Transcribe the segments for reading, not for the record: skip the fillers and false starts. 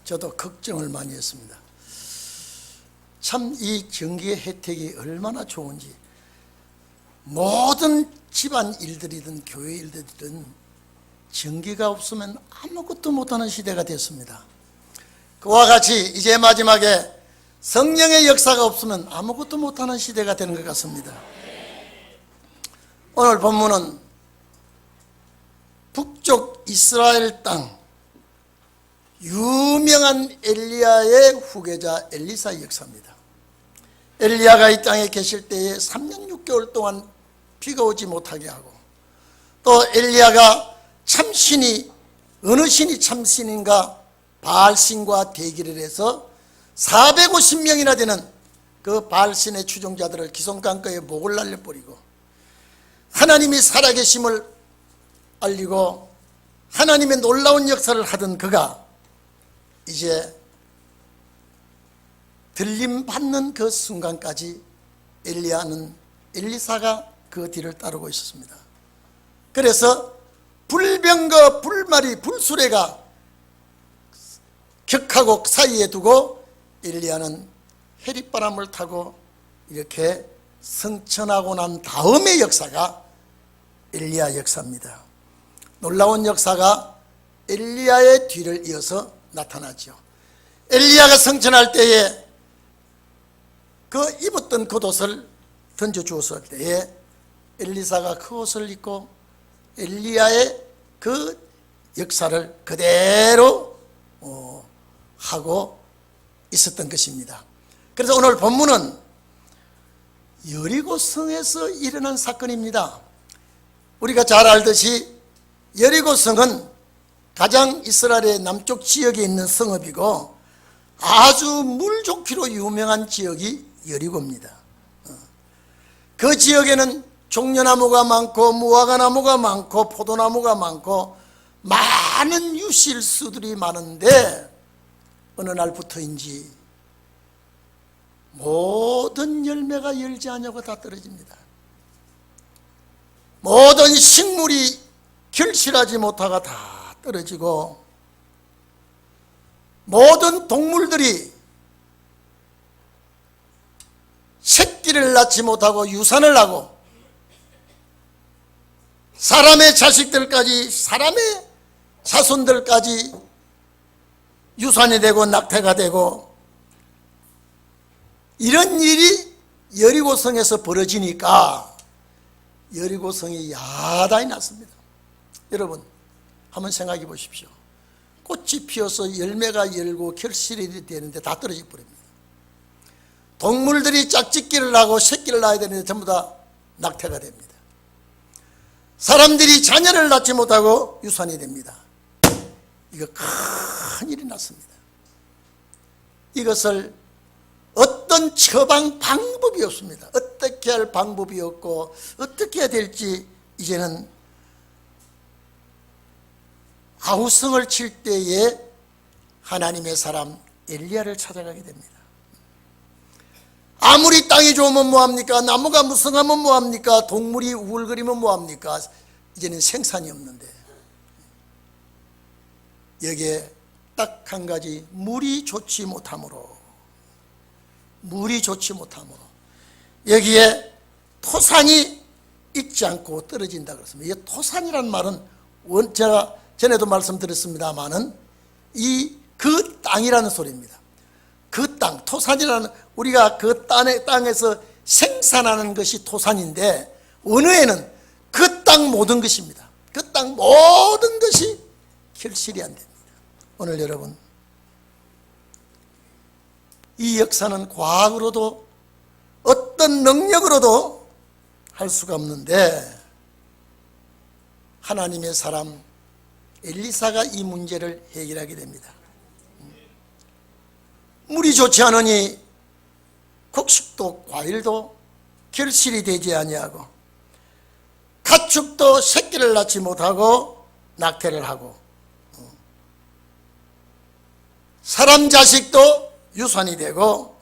저도 걱정을 많이 했습니다. 참 이 전기의 혜택이 얼마나 좋은지, 모든 집안 일들이든 교회 일들이든 전기가 없으면 아무것도 못하는 시대가 됐습니다. 그와 같이 이제 마지막에 성령의 역사가 없으면 아무것도 못하는 시대가 되는 것 같습니다. 오늘 본문은 북쪽 이스라엘 땅 유명한 엘리야의 후계자 엘리사의 역사입니다. 엘리야가 이 땅에 계실 때에 3년 6개월 동안 비가 오지 못하게 하고, 또 엘리야가 참신이, 어느 신이 참신인가 바알신과 대기를 해서 450명이나 되는 그 바알신의 추종자들을 기슭강가에 목을 날려버리고 하나님이 살아계심을 알리고 하나님의 놀라운 역사를 하던 그가 이제 들림받는 그 순간까지 엘리사가 그 뒤를 따르고 있었습니다. 그래서 불병과 불말이, 불수레가 격하고 사이에 두고 엘리야는 해릿바람을 타고 이렇게 승천하고 난 다음의 역사가 엘리야 역사입니다. 놀라운 역사가 엘리야의 뒤를 이어서 나타나죠. 엘리야가 승천할 때에 그 입었던 겉옷을 던져주었을 때에 엘리사가 그 옷을 입고 엘리야의 그 역사를 그대로 하고 있었던 것입니다. 그래서 오늘 본문은 여리고성에서 일어난 사건입니다. 우리가 잘 알듯이 여리고성은 가장 이스라엘의 남쪽 지역에 있는 성읍이고 아주 물 좋기로 유명한 지역이 여리고입니다. 그 지역에는 종려나무가 많고 무화과나무가 많고 포도나무가 많고 많은 유실수들이 많은데 어느 날부터인지 모든 열매가 열지 않냐고 다 떨어집니다. 모든 식물이 결실하지 못하고 다 떨어지고 모든 동물들이 새끼를 낳지 못하고 유산을 하고 사람의 자식들까지, 사람의 자손들까지 유산이 되고 낙태가 되고, 이런 일이 여리고성에서 벌어지니까 여리고성이 야단이 났습니다. 여러분 한번 생각해 보십시오. 꽃이 피어서 열매가 열고 결실이 되는데 다 떨어져 버립니다. 동물들이 짝짓기를 하고 새끼를 낳아야 되는데 전부 다 낙태가 됩니다. 사람들이 자녀를 낳지 못하고 유산이 됩니다. 이거 큰일이 났습니다. 이것을 어떤 처방 방법이 없습니다. 어떻게 할 방법이 없고 어떻게 해야 될지 이제는 아우성을 칠 때에 하나님의 사람 엘리야를 찾아가게 됩니다. 아무리 땅이 좋으면 뭐합니까? 나무가 무성하면 뭐합니까? 동물이 우글거리면 뭐합니까? 이제는 생산이 없는데 여기에 딱 한 가지, 물이 좋지 못함으로 여기에 토산이 익지 않고 떨어진다 그랬습니다. 이 토산이란 말은 제가 전에도 말씀드렸습니다마는 그 땅이라는 소리입니다. 그 땅, 토산이라는, 우리가 그 땅에서 생산하는 것이 토산인데 원어에는 그 땅 모든 것입니다. 그 땅 모든 것이 결실이 안 됩니다. 오늘 여러분, 이 역사는 과학으로도 어떤 능력으로도 할 수가 없는데 하나님의 사람 엘리사가 이 문제를 해결하게 됩니다. 물이 좋지 않으니 곡식도 과일도 결실이 되지 아니하고 가축도 새끼를 낳지 못하고 낙태를 하고 사람 자식도 유산이 되고,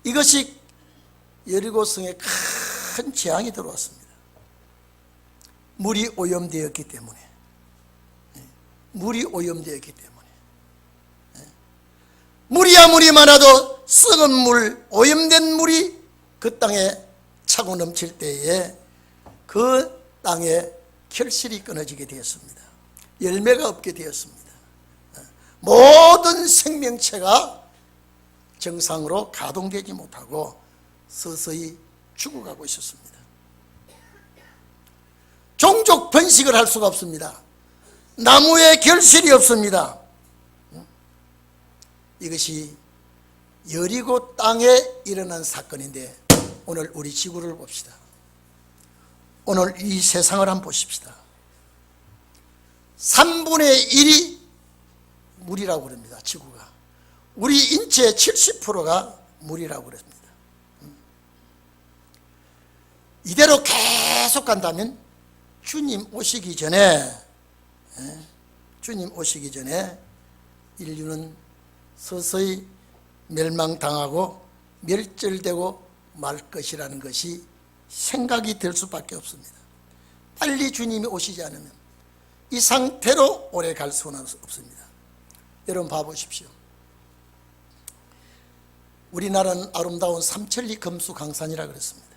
이것이 여리고성에 큰 재앙이 들어왔습니다. 물이 오염되었기 때문에. 물이 아무리 많아도 썩은 물, 오염된 물이 그 땅에 차고 넘칠 때에 그 땅에 결실이 끊어지게 되었습니다. 열매가 없게 되었습니다. 모든 생명체가 정상으로 가동되지 못하고 서서히 죽어가고 있었습니다. 종족 번식을 할 수가 없습니다. 나무에 결실이 없습니다. 이것이 여리고 땅에 일어난 사건인데 오늘 우리 지구를 봅시다. 오늘 이 세상을 한번 보십시다. 3분의 1이 물이라고 그럽니다. 지구가. 우리 인체의 70%가 물이라고 그럽니다. 이대로 계속 간다면 주님 오시기 전에 인류는 서서히 멸망당하고 멸절되고 말 것이라는 것이 생각이 될 수밖에 없습니다. 빨리 주님이 오시지 않으면 이 상태로 오래 갈 수는 없습니다. 여러분 봐보십시오. 우리나라는 아름다운 삼천리 금수강산이라 그랬습니다.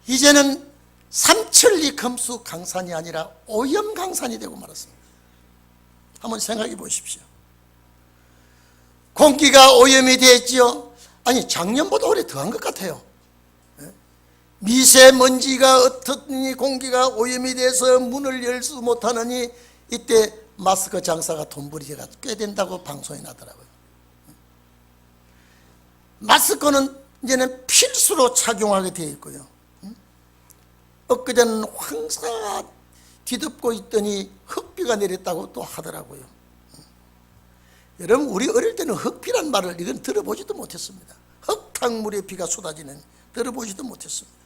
이제는 삼천리 금수강산이 아니라 오염강산이 되고 말았습니다. 한번 생각해 보십시오. 공기가 오염이 되었지요. 아니 작년보다 올해 더한 것 같아요. 미세먼지가 어떻니 공기가 오염이 돼서 문을 열 수 못하느니 이때 마스크 장사가 돈벌이가 꽤 된다고 방송이 나더라고요. 마스크는 이제는 필수로 착용하게 되어 있고요. 엊그제는 황사가 뒤덮고 있더니 흙비가 내렸다고 또 하더라고요. 여러분 우리 어릴 때는 흙비란 말을 이건 들어보지도 못했습니다. 흙탕물에 비가 쏟아지는 들어보지도 못했습니다.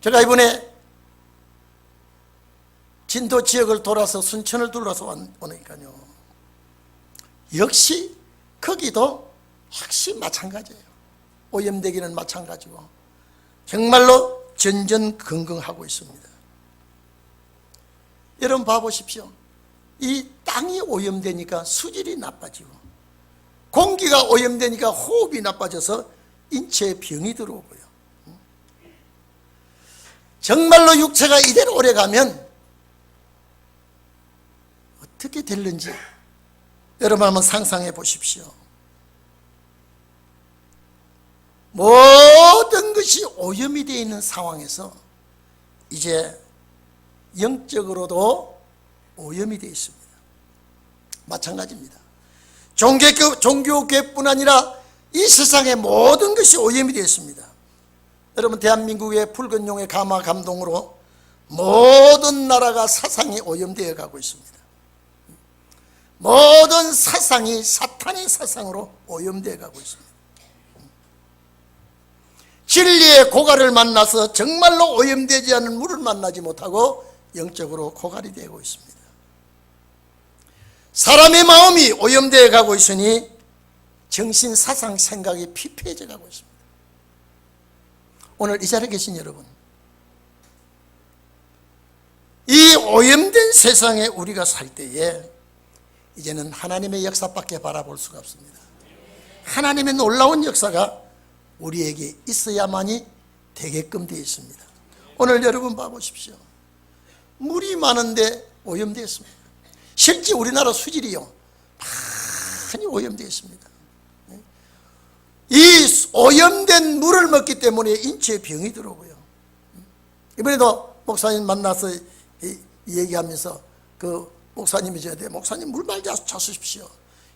제가 이번에 진도 지역을 돌아서 순천을 둘러서 오니까요. 역시 거기도 역시 마찬가지예요. 오염되기는 마찬가지고 정말로 전전긍긍하고 있습니다. 여러분 봐보십시오. 이 땅이 오염되니까 수질이 나빠지고 공기가 오염되니까 호흡이 나빠져서 인체에 병이 들어오고요. 정말로 육체가 이대로 오래가면 어떻게 될는지 여러분 한번 상상해 보십시오. 모든 것이 오염이 되어 있는 상황에서 이제 영적으로도 오염이 되어 있습니다. 마찬가지입니다. 종교계뿐 아니라 이 세상의 모든 것이 오염이 되어 있습니다. 여러분 대한민국의 붉은 용의 가마 감동으로 모든 나라가 사상이 오염되어 가고 있습니다. 모든 사상이 사탄의 사상으로 오염되어 가고 있습니다. 진리의 고갈을 만나서 정말로 오염되지 않은 물을 만나지 못하고 영적으로 고갈이 되고 있습니다. 사람의 마음이 오염되어 가고 있으니 정신, 사상, 생각이 피폐해져 가고 있습니다. 오늘 이 자리에 계신 여러분, 이 오염된 세상에 우리가 살 때에 이제는 하나님의 역사밖에 바라볼 수가 없습니다. 하나님의 놀라운 역사가 우리에게 있어야만이 되게끔 되어 있습니다. 오늘 여러분 봐보십시오. 물이 많은데 오염되어 있습니다. 실제 우리나라 수질이요 많이 오염되어 있습니다. 이 오염된 물을 먹기 때문에 인체에 병이 들어오고요. 이번에도 목사님 만나서 얘기하면서 그 목사님이 저한테 목사님 물 많이 잡수십시오.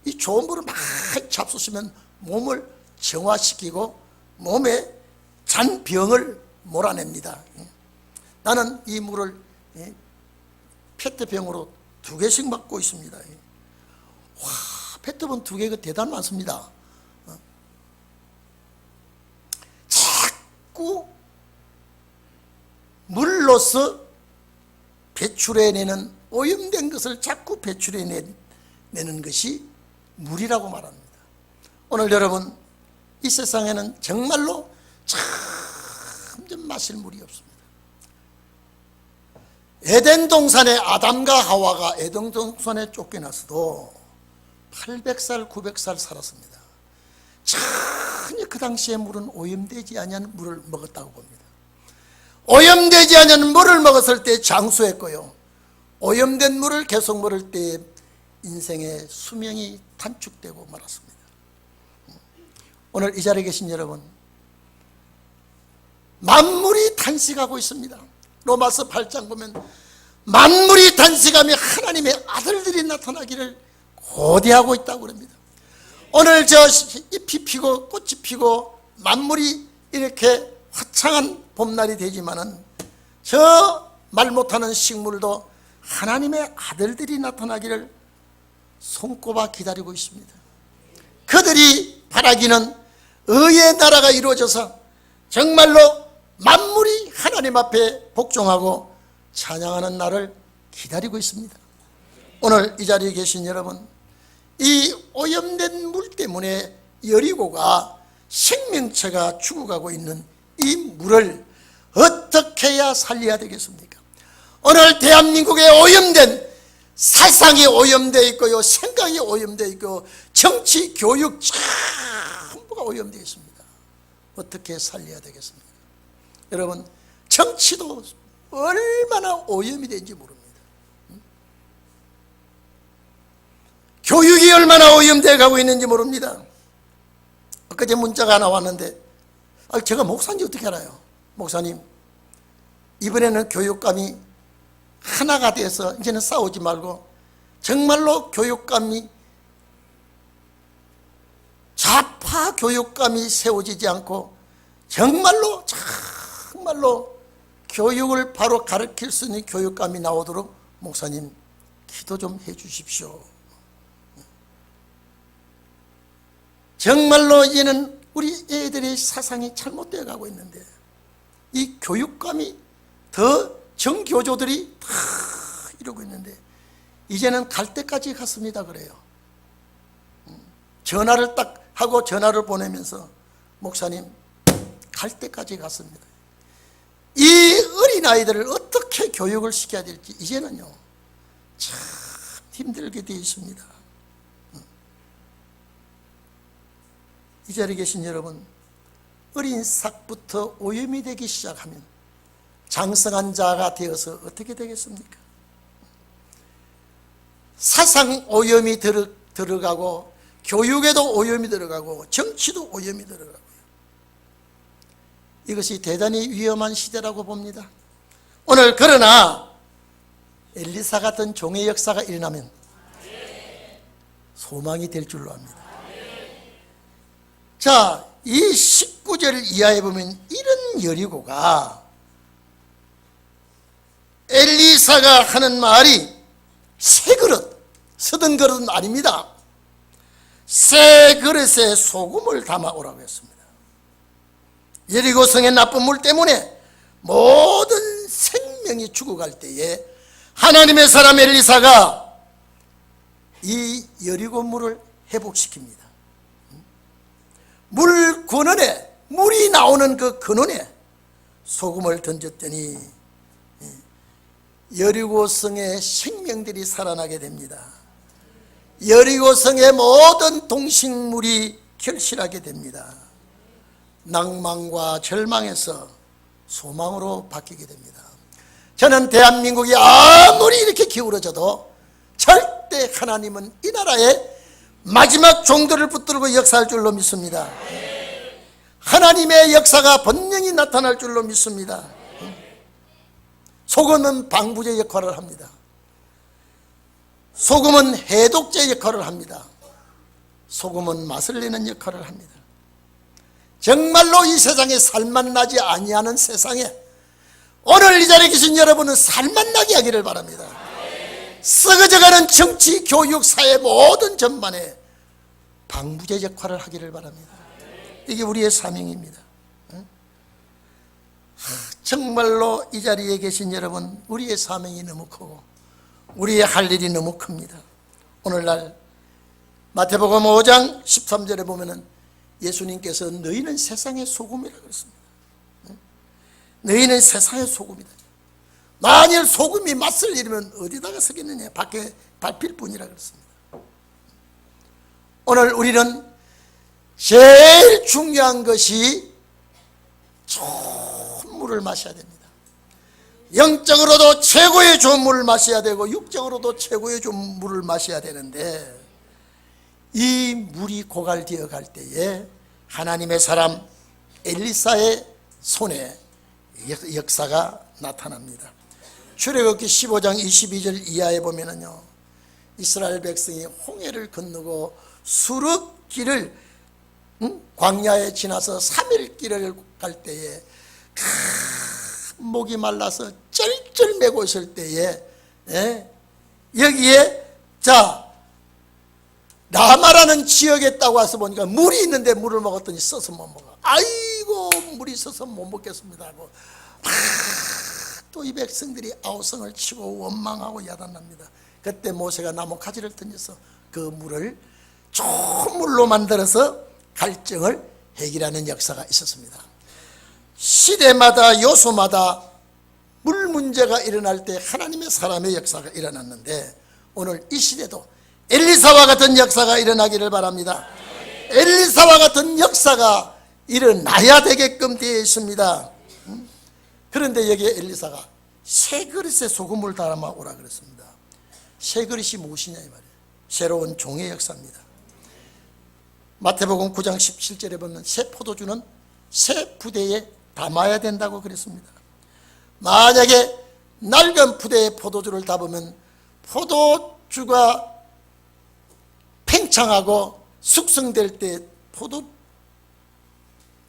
이 좋은 물을 많이 잡수시면 몸을 정화시키고 몸에 잔병을 몰아냅니다. 나는 이 물을 페트병으로 2개씩 먹고 있습니다. 와, 페트병 2개가 대단 많습니다. 자꾸 물로서 배출해내는 오염된 것을 자꾸 배출해내는 것이 물이라고 말합니다. 오늘 여러분 이 세상에는 정말로 참 마실 물이 없습니다. 에덴 동산에 아담과 하와가 에덴 동산에 쫓겨나서도 800살 900살 살았습니다. 전혀 그 당시에 물은 오염되지 않은 물을 먹었다고 봅니다. 오염되지 않은 물을 먹었을 때 장수했고요, 오염된 물을 계속 먹을 때 인생의 수명이 단축되고 말았습니다. 오늘 이 자리에 계신 여러분, 만물이 탄식하고 있습니다. 로마서 8장 보면 만물이 탄식하며 하나님의 아들들이 나타나기를 고대하고 있다고 합니다. 오늘 저 잎이 피고 꽃이 피고 만물이 이렇게 화창한 봄날이 되지만은 저 말 못하는 식물도 하나님의 아들들이 나타나기를 손꼽아 기다리고 있습니다. 그들이 바라기는 의의 나라가 이루어져서 정말로 만물이 하나님 앞에 복종하고 찬양하는 날을 기다리고 있습니다. 오늘 이 자리에 계신 여러분, 이 오염된 물 때문에 여리고가 생명체가 죽어가고 있는 이 물을 어떻게 해야 살려야 되겠습니까? 오늘 대한민국에 오염된, 사상이 오염되어 있고요, 생각이 오염되어 있고, 정치, 교육 전부가 오염되어 있습니다. 어떻게 살려야 되겠습니까? 여러분, 정치도 얼마나 오염이 되는지 모릅니다. 교육이 얼마나 오염되어 가고 있는지 모릅니다. 엊그제 문자가 하나 왔는데, 제가 목사인지 어떻게 알아요? 목사님, 이번에는 교육감이 하나가 돼서 이제는 싸우지 말고 정말로 교육감이, 좌파 교육감이 세워지지 않고 정말로 교육을 바로 가르칠 수 있는 교육감이 나오도록 목사님 기도 좀 해 주십시오. 정말로 이제는 우리 애들의 사상이 잘못되어 가고 있는데, 이 교육감이 더 정교조들이 다 이러고 있는데, 이제는 갈 때까지 갔습니다. 그래요. 전화를 딱 하고 전화를 보내면서 목사님 갈 때까지 갔습니다. 이 어린아이들을 어떻게 교육을 시켜야 될지 이제는요 참 힘들게 되어 있습니다. 이 자리에 계신 여러분, 어린 삭부터 오염이 되기 시작하면 장성한 자가 되어서 어떻게 되겠습니까? 사상 오염이 들어가고, 교육에도 오염이 들어가고, 정치도 오염이 들어가고요. 이것이 대단히 위험한 시대라고 봅니다. 오늘 그러나 엘리사 같은 종의 역사가 일어나면 소망이 될 줄로 압니다. 자, 이 19절 이하에 보면 이런 여리고가, 엘리사가 하는 말이 새 그릇, 서든 그릇은 아닙니다. 새 그릇에 소금을 담아오라고 했습니다. 여리고성의 나쁜 물 때문에 모든 생명이 죽어갈 때에 하나님의 사람 엘리사가 이 여리고 물을 회복시킵니다. 물 근원에, 물이 나오는 그 근원에 소금을 던졌더니 여리고성의 생명들이 살아나게 됩니다. 여리고성의 모든 동식물이 결실하게 됩니다. 낭만과 절망에서 소망으로 바뀌게 됩니다. 저는 대한민국이 아무리 이렇게 기울어져도 절대 하나님은 이 나라에 마지막 종들을 붙들고 역사할 줄로 믿습니다. 하나님의 역사가 번영히 나타날 줄로 믿습니다. 소금은 방부제 역할을 합니다. 소금은 해독제 역할을 합니다. 소금은 맛을 내는 역할을 합니다. 정말로 이 세상에 살맛나지 아니하는 세상에 오늘 이 자리에 계신 여러분은 살맛나게 하기를 바랍니다. 썩어져가는 정치, 교육, 사회 모든 전반에 방부제 역할을 하기를 바랍니다. 이게 우리의 사명입니다. 정말로 이 자리에 계신 여러분, 우리의 사명이 너무 크고 우리의 할 일이 너무 큽니다. 오늘날 마태복음 5장 13절에 보면은 예수님께서 너희는 세상의 소금이라고 했습니다. 너희는 세상의 소금이다. 만일 소금이 맛을 잃으면 어디다가 쓰겠느냐, 밖에 밟힐 뿐이라 그렇습니다. 오늘 우리는 제일 중요한 것이 좋은 물을 마셔야 됩니다. 영적으로도 최고의 좋은 물을 마셔야 되고 육적으로도 최고의 좋은 물을 마셔야 되는데, 이 물이 고갈되어 갈 때에 하나님의 사람 엘리사의 손에 역사가 나타납니다. 출애굽기 15장 22절 이하에 보면은요, 이스라엘 백성이 홍해를 건너고 수르길을 광야에 지나서 3일 길을 갈 때에 목이 말라서 쩔쩔 매고 있을 때에, 여기에 라마라는 지역에 딱 와서 보니까 물이 있는데 물을 먹었더니 써서 못 먹어. 아이고, 물이 있어서 못 먹겠습니다 하고 또 이 백성들이 아우성을 치고 원망하고 야단납니다. 그때 모세가 나무 가지를 던져서 그 물을 좋은 물로 만들어서 갈증을 해결하는 역사가 있었습니다. 시대마다 요소마다 물 문제가 일어날 때 하나님의 사람의 역사가 일어났는데, 오늘 이 시대도 엘리사와 같은 역사가 일어나기를 바랍니다. 엘리사와 같은 역사가 일어나야 되게끔 되어 있습니다. 그런데 여기에 엘리사가 새 그릇에 소금을 담아 오라 그랬습니다. 새 그릇이 무엇이냐 이 말이에요. 새로운 종의 역사입니다. 마태복음 9장 17절에 보면 새 포도주는 새 부대에 담아야 된다고 그랬습니다. 만약에 낡은 부대에 포도주를 담으면 포도주가 팽창하고 숙성될 때 포도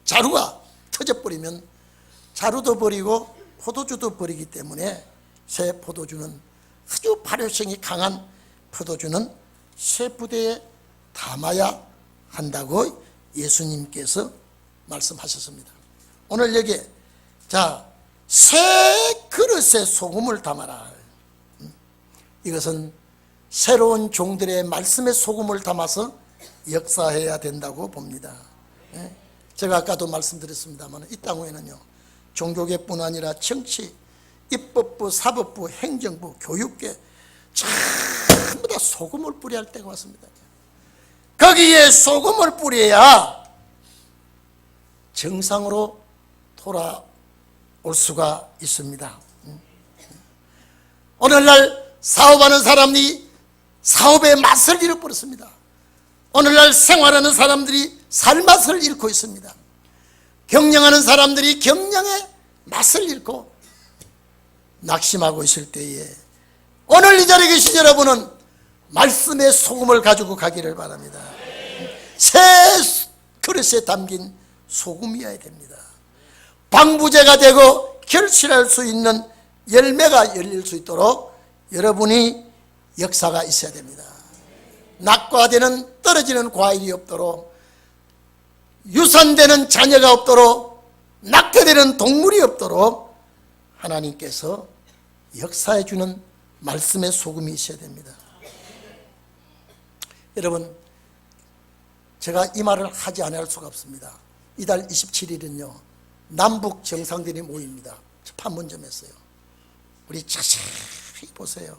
자루가 터져버리면 자루도 버리고 포도주도 버리기 때문에 새 포도주는, 아주 발효성이 강한 포도주는 새 부대에 담아야 한다고 예수님께서 말씀하셨습니다. 오늘 여기에 새 그릇에 소금을 담아라. 이것은 새로운 종들의 말씀에 소금을 담아서 역사해야 된다고 봅니다. 제가 아까도 말씀드렸습니다만 이 땅 후에는요, 종교계뿐 아니라 정치, 입법부, 사법부, 행정부, 교육계 전부 다 소금을 뿌려야 할 때가 왔습니다. 거기에 소금을 뿌려야 정상으로 돌아올 수가 있습니다. 오늘날 사업하는 사람이 사업의 맛을 잃어버렸습니다. 오늘날 생활하는 사람들이 살맛을 잃고 있습니다. 경영하는 사람들이 경영의 맛을 잃고 낙심하고 있을 때에, 오늘 이 자리에 계신 여러분은 말씀의 소금을 가지고 가기를 바랍니다. 새 그릇에 담긴 소금이어야 됩니다. 방부제가 되고 결실할 수 있는 열매가 열릴 수 있도록 여러분이 역사가 있어야 됩니다. 낙과되는 떨어지는 과일이 없도록, 유산되는 자녀가 없도록, 낙태되는 동물이 없도록 하나님께서 역사해 주는 말씀의 소금이 있어야 됩니다. 여러분, 제가 이 말을 하지 않을 수가 없습니다. 이달 27일은요 남북 정상들이 모입니다. 판문점에서요. 우리 자세히 보세요.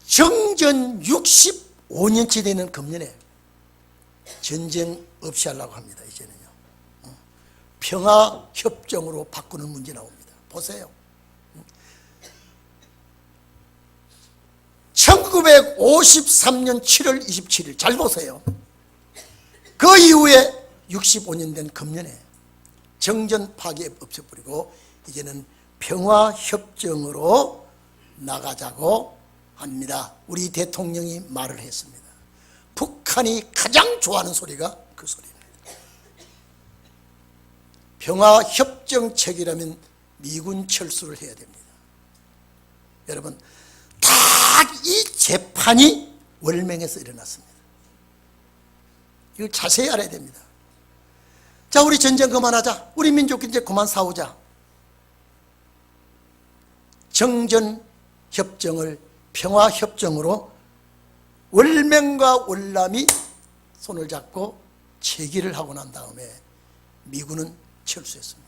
정전 65년째 되는 금년에 전쟁 없이 하려고 합니다. 이제는요 평화협정으로 바꾸는 문제 나옵니다. 보세요. 1953년 7월 27일 잘 보세요. 그 이후에 65년 된 금년에 정전 파괴 없애버리고 이제는 평화협정으로 나가자고 합니다. 우리 대통령이 말을 했습니다. 북한이 가장 좋아하는 소리가 그 소리입니다. 평화협정책이라면 미군 철수를 해야 됩니다. 여러분, 딱 이 재판이 월맹에서 일어났습니다. 이걸 자세히 알아야 됩니다. 자, 우리 전쟁 그만하자. 우리 민족 이제 그만 싸우자. 정전협정을 평화협정으로 월맹과 월남이 손을 잡고 체기를 하고 난 다음에 미군은 철수했습니다.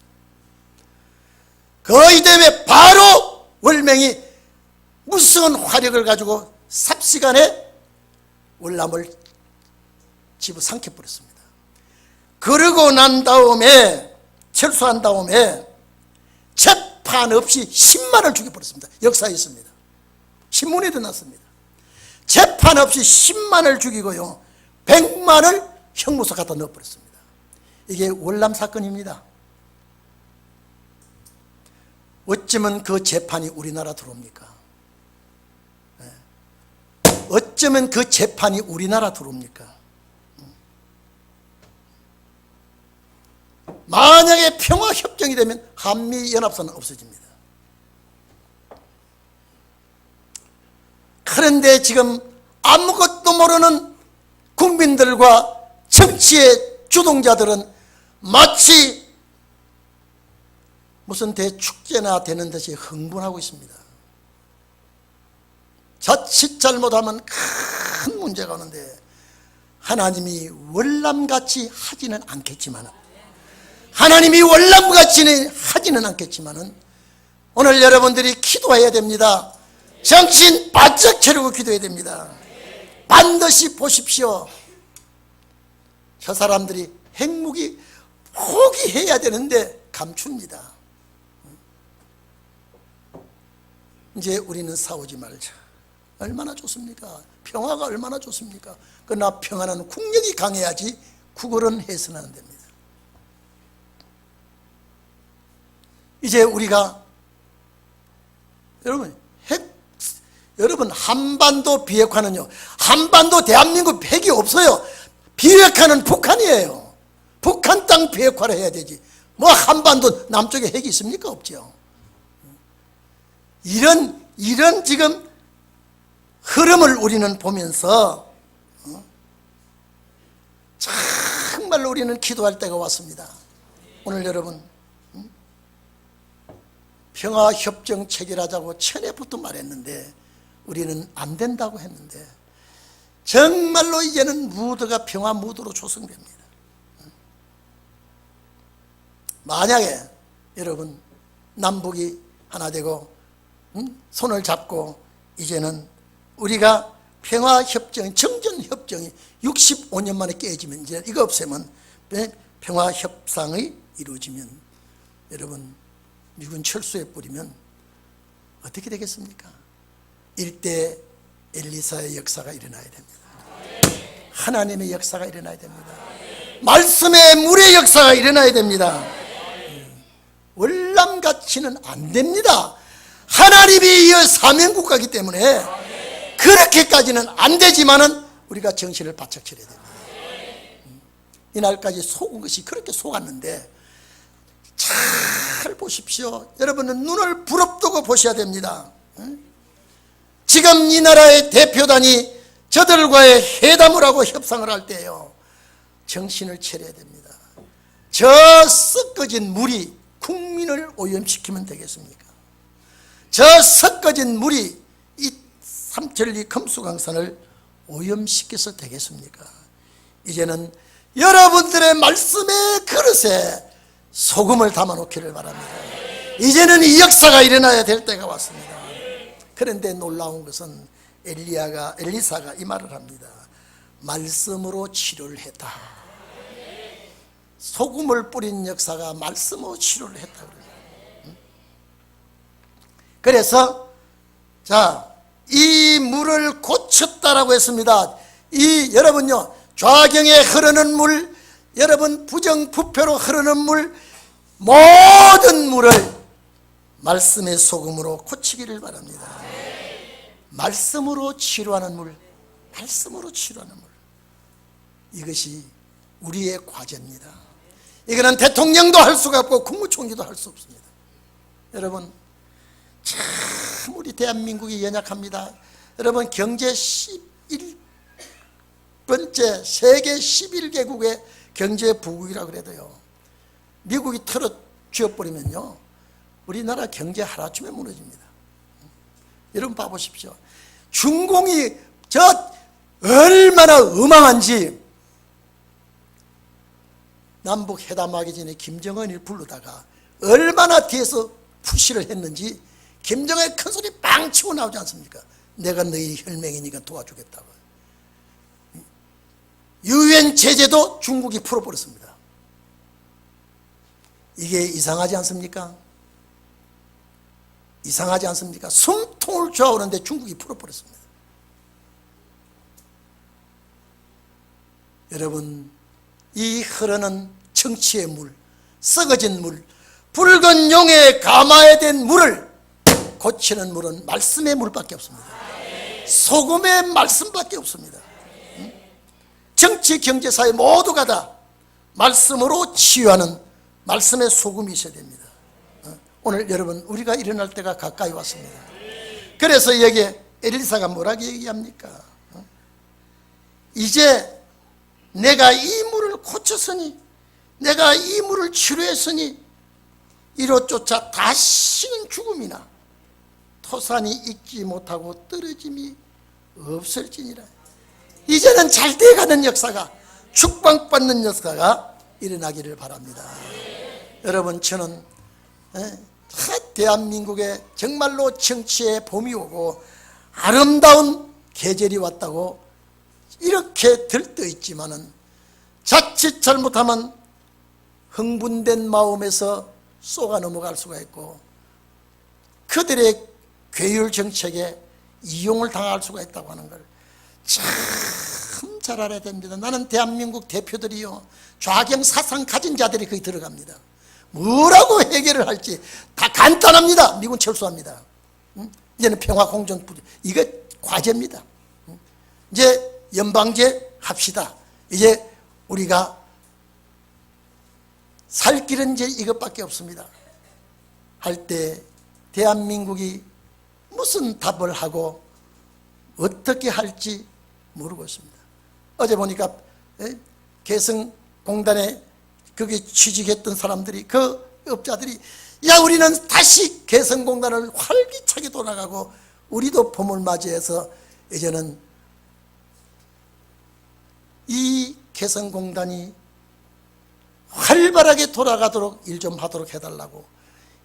그 이듬해 바로 월맹이 무서운 화력을 가지고 삽시간에 월남을 집어삼켜버렸습니다. 그러고 난 다음에, 철수한 다음에 재판 없이 10만을 죽여버렸습니다. 역사에 있습니다. 신문에도 났습니다. 재판 없이 10만을 죽이고요, 100만을 형무소 갖다 넣어버렸습니다. 이게 월남 사건입니다. 어쩌면 그 재판이 우리나라 들어옵니까? 어쩌면 그 재판이 우리나라 들어옵니까? 만약에 평화협정이 되면 한미연합선은 없어집니다. 그런데 지금 아무것도 모르는 국민들과 정치의 주동자들은 마치 무슨 대축제나 되는 듯이 흥분하고 있습니다. 자칫 잘못하면 큰 문제가 오는데, 하나님이 월남같이 하지는 않겠지만, 오늘 여러분들이 기도해야 됩니다. 정신 바짝 차리고 기도해야 됩니다. 반드시 보십시오. 저 사람들이 핵무기 포기해야 되는데 감춥니다. 이제 우리는 싸우지 말자. 얼마나 좋습니까? 평화가 얼마나 좋습니까? 그러나 평화는 국력이 강해야지 국어는 해서는 안 됩니다. 이제 우리가 여러분 한반도 비핵화는요, 한반도 대한민국 핵이 없어요. 비핵화는 북한이에요. 북한 땅 비핵화를 해야 되지. 뭐 한반도 남쪽에 핵이 있습니까? 없죠. 이런 지금 흐름을 우리는 보면서 정말로 우리는 기도할 때가 왔습니다. 오늘 여러분, 평화협정 체결하자고 처음부터 말했는데 우리는 안 된다고 했는데, 정말로 이제는 무드가 평화 무드로 조성됩니다. 만약에 여러분 남북이 하나 되고 손을 잡고 이제는 우리가 평화협정, 정전협정이 65년 만에 깨지면, 이제 이거 없애면 평화협상이 이루어지면, 여러분 미군 철수해 버리면 어떻게 되겠습니까? 일대 엘리사의 역사가 일어나야 됩니다. 하나님의 역사가 일어나야 됩니다. 말씀의 물의 역사가 일어나야 됩니다. 월남같이는 안 됩니다. 하나님이 이어 사명국가이기 때문에 그렇게까지는 안 되지만은 우리가 정신을 바짝 차려야 됩니다. 이날까지 속은 것이 그렇게 속았는데, 잘 보십시오. 여러분은 눈을 부릅뜨고 보셔야 됩니다. 지금 이 나라의 대표단이 저들과의 회담을 하고 협상을 할 때요, 정신을 차려야 됩니다. 저 섞어진 물이 국민을 오염시키면 되겠습니까? 저 섞어진 물이 이 삼천리 금수강산을 오염시켜서 되겠습니까? 이제는 여러분들의 말씀의 그릇에 소금을 담아놓기를 바랍니다. 이제는 이 역사가 일어나야 될 때가 왔습니다. 그런데 놀라운 것은 엘리사가 이 말을 합니다. 말씀으로 치료를 했다. 소금을 뿌린 역사가 말씀으로 치료를 했다. 그래서 이 물을 고쳤다라고 했습니다. 여러분요, 좌경에 흐르는 물, 여러분 부정부패로 흐르는 물, 모든 물을 말씀의 소금으로 고치기를 바랍니다. 말씀으로 치료하는 물, 말씀으로 치료하는 물, 이것이 우리의 과제입니다. 이거는 대통령도 할 수가 없고 국무총리도 할 수 없습니다. 여러분, 참 우리 대한민국이 연약합니다. 여러분, 경제 11번째 세계 11개국의 경제 부국이라고 그래도요, 미국이 털어쥐어버리면요, 우리나라 경제 하루아침에 무너집니다. 여러분 봐보십시오. 중공이 얼마나 어망한지, 남북 회담하기 전에 김정은을 부르다가 얼마나 뒤에서 푸시를 했는지 김정은의 큰 소리 빵 치고 나오지 않습니까? 내가 너희 혈맹이니까 도와주겠다고. 유엔 제재도 중국이 풀어버렸습니다. 이게 이상하지 않습니까? 이상하지 않습니까? 숨통을 좌우하는데 중국이 풀어버렸습니다. 여러분, 이 흐르는 정치의 물, 썩어진 물, 붉은 용에 감화된 물을 고치는 물은 말씀의 물밖에 없습니다. 소금의 말씀밖에 없습니다. 정치, 경제, 사회 모두가 다 말씀으로 치유하는 말씀의 소금이 있어야 됩니다. 오늘 여러분, 우리가 일어날 때가 가까이 왔습니다. 그래서 여기에 엘리사가 뭐라고 얘기합니까? 이제 내가 이 물을 고쳤으니, 내가 이 물을 치료했으니 이로 쫓아 다시는 죽음이나 토산이 익지 못하고 떨어짐이 없을지니라. 이제는 잘 돼가는 역사가, 축복받는 역사가 일어나기를 바랍니다. 여러분, 저는 대한민국에 정말로 정치의 봄이 오고 아름다운 계절이 왔다고 이렇게 들떠있지만은 자칫 잘못하면 흥분된 마음에서 쏘가 넘어갈 수가 있고 그들의 괴율 정책에 이용을 당할 수가 있다고 하는 걸 참 잘 알아야 됩니다. 나는 대한민국 대표들이요, 좌경 사상 가진 자들이 거기 들어갑니다. 뭐라고 해결을 할지 다 간단합니다. 미군 철수합니다. 이제는 평화 공정, 이거 과제입니다. 이제 연방제 합시다. 이제 우리가 살 길은 이제 이것밖에 없습니다. 할 때 대한민국이 무슨 답을 하고 어떻게 할지 모르고 있습니다. 어제 보니까 개성공단에 거기 취직했던 사람들이, 그 업자들이, 야, 우리는 다시 개성공단을 활기차게 돌아가고 우리도 봄을 맞이해서 이제는 이 개성공단이 활발하게 돌아가도록 일 좀 하도록 해달라고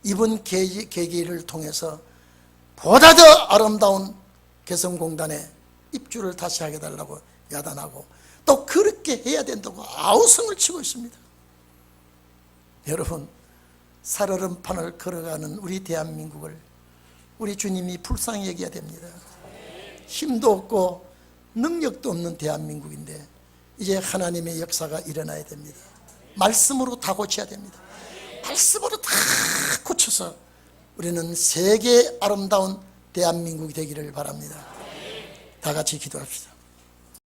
이번 계기를 통해서 보다 더 아름다운 개성공단에 입주를 다시 하게 해달라고 야단하고 또 그렇게 해야 된다고 아우성을 치고 있습니다. 여러분, 살얼음판을 걸어가는 우리 대한민국을 우리 주님이 불쌍히 여겨야 됩니다. 힘도 없고 능력도 없는 대한민국인데 이제 하나님의 역사가 일어나야 됩니다. 말씀으로 다 고쳐야 됩니다. 말씀으로 다 고쳐서 우리는 세계 아름다운 대한민국이 되기를 바랍니다. 다 같이 기도합시다.